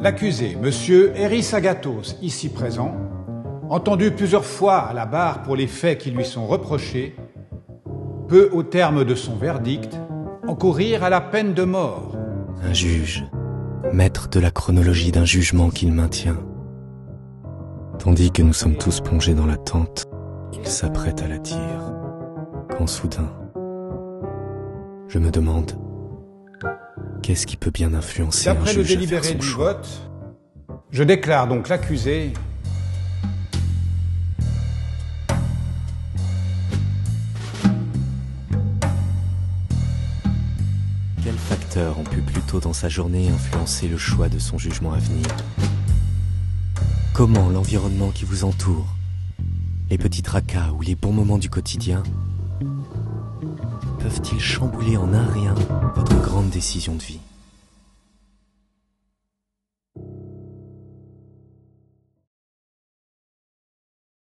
L'accusé, monsieur Eris Agathos, ici présent, entendu plusieurs fois à la barre pour les faits qui lui sont reprochés, peut, au terme de son verdict, encourir à la peine de mort. Un juge, maître de la chronologie d'un jugement qu'il maintient. Tandis que nous sommes tous plongés dans l'attente, il s'apprête à la dire. Quand soudain, je me demande, qu'est-ce qui peut bien influencer un D'après le juge à délibéré faire son du choix? vote, je déclare donc l'accusé Quels facteurs ont pu plus tôt dans sa journée influencer le choix de son jugement à venir? Comment l'environnement qui vous entoure, les petits tracas ou les bons moments du quotidien, peuvent-ils chambouler en un rien votre grande décision de vie?